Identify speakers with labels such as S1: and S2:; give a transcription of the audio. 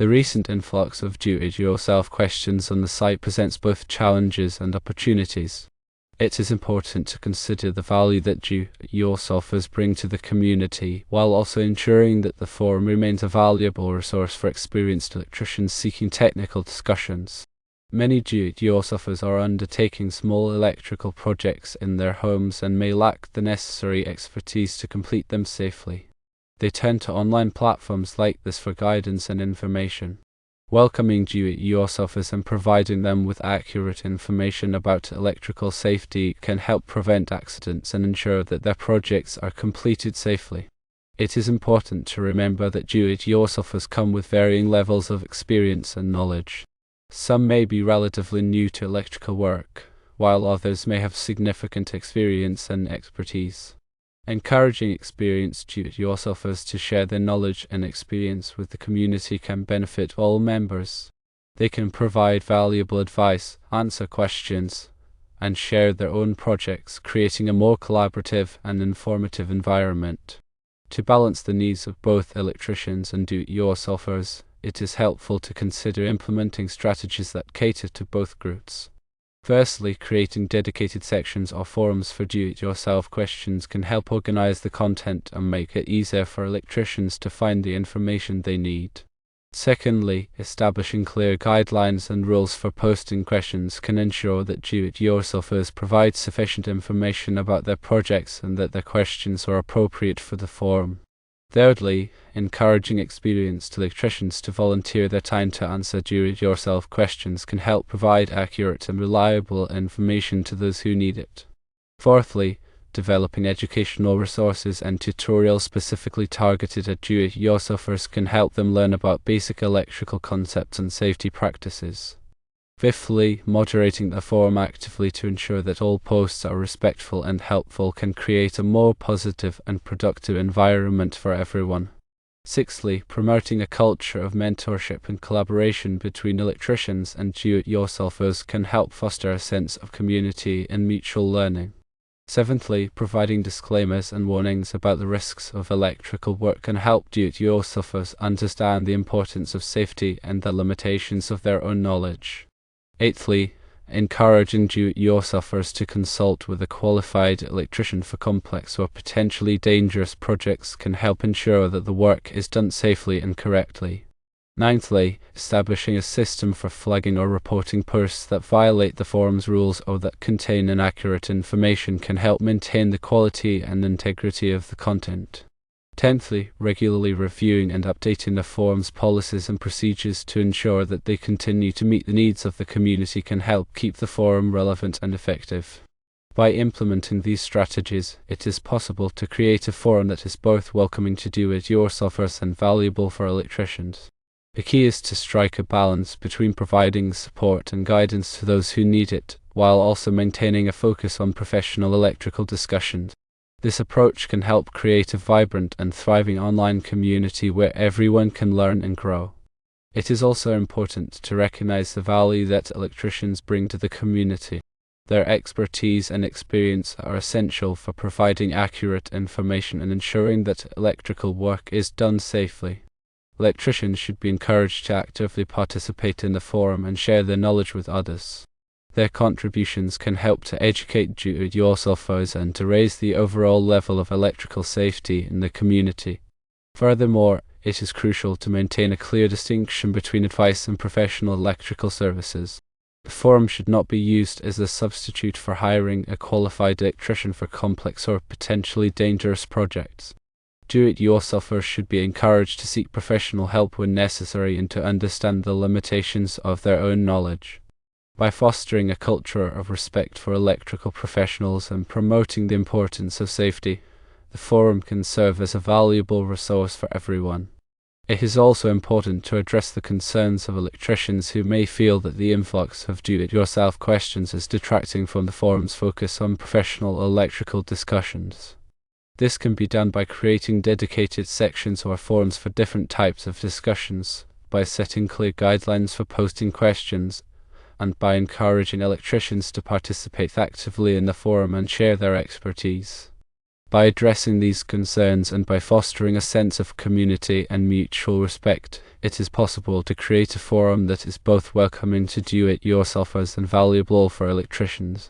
S1: The recent influx of do-it-yourself questions on the site presents both challenges and opportunities. It is important to consider the value that do-it-yourselfers bring to the community, while also ensuring that the forum remains a valuable resource for experienced electricians seeking technical discussions. Many do-it-yourselfers are undertaking small electrical projects in their homes and may lack the necessary expertise to complete them safely. They turn to online platforms like this for guidance and information. Welcoming do-it-yourselfers and providing them with accurate information about electrical safety can help prevent accidents and ensure that their projects are completed safely. It is important to remember that do-it-yourselfers come with varying levels of experience and knowledge. Some may be relatively new to electrical work, while others may have significant experience and expertise. Encouraging experienced do-it-yourselfers to share their knowledge and experience with the community can benefit all members. They can provide valuable advice, answer questions, and share their own projects, creating a more collaborative and informative environment. To balance the needs of both electricians and do-it-yourselfers, it is helpful to consider implementing strategies that cater to both groups. Firstly, creating dedicated sections or forums for do-it-yourself questions can help organize the content and make it easier for electricians to find the information they need. Secondly, establishing clear guidelines and rules for posting questions can ensure that do-it-yourselfers provide sufficient information about their projects and that their questions are appropriate for the forum. Thirdly, encouraging experienced electricians to volunteer their time to answer do-it-yourself questions can help provide accurate and reliable information to those who need it. Fourthly, developing educational resources and tutorials specifically targeted at do-it-yourselfers can help them learn about basic electrical concepts and safety practices. Fifthly, moderating the forum actively to ensure that all posts are respectful and helpful can create a more positive and productive environment for everyone. Sixthly, promoting a culture of mentorship and collaboration between electricians and do-it-yourselfers can help foster a sense of community and mutual learning. Seventhly, providing disclaimers and warnings about the risks of electrical work can help do-it-yourselfers understand the importance of safety and the limitations of their own knowledge. Eighthly, encouraging do-it-yourselfers to consult with a qualified electrician for complex or potentially dangerous projects can help ensure that the work is done safely and correctly. Ninthly, establishing a system for flagging or reporting posts that violate the forum's rules or that contain inaccurate information can help maintain the quality and integrity of the content. Tenthly, regularly reviewing and updating the forum's policies and procedures to ensure that they continue to meet the needs of the community can help keep the forum relevant and effective. By implementing these strategies, it is possible to create a forum that is both welcoming to do-it-yourselfers and valuable for electricians. The key is to strike a balance between providing support and guidance to those who need it, while also maintaining a focus on professional electrical discussions. This approach can help create a vibrant and thriving online community where everyone can learn and grow. It is also important to recognize the value that electricians bring to the community. Their expertise and experience are essential for providing accurate information and ensuring that electrical work is done safely. Electricians should be encouraged to actively participate in the forum and share their knowledge with others. Their contributions can help to educate do-it-yourselfers and to raise the overall level of electrical safety in the community. Furthermore, it is crucial to maintain a clear distinction between advice and professional electrical services. The forum should not be used as a substitute for hiring a qualified electrician for complex or potentially dangerous projects. Do-it-yourselfers should be encouraged to seek professional help when necessary and to understand the limitations of their own knowledge. By fostering a culture of respect for electrical professionals and promoting the importance of safety, the forum can serve as a valuable resource for everyone. It is also important to address the concerns of electricians who may feel that the influx of do-it-yourself questions is detracting from the forum's focus on professional electrical discussions. This can be done by creating dedicated sections or forums for different types of discussions, by setting clear guidelines for posting questions, and by encouraging electricians to participate actively in the forum and share their expertise. By addressing these concerns and by fostering a sense of community and mutual respect, it is possible to create a forum that is both welcoming to do-it-yourselfers and valuable for electricians.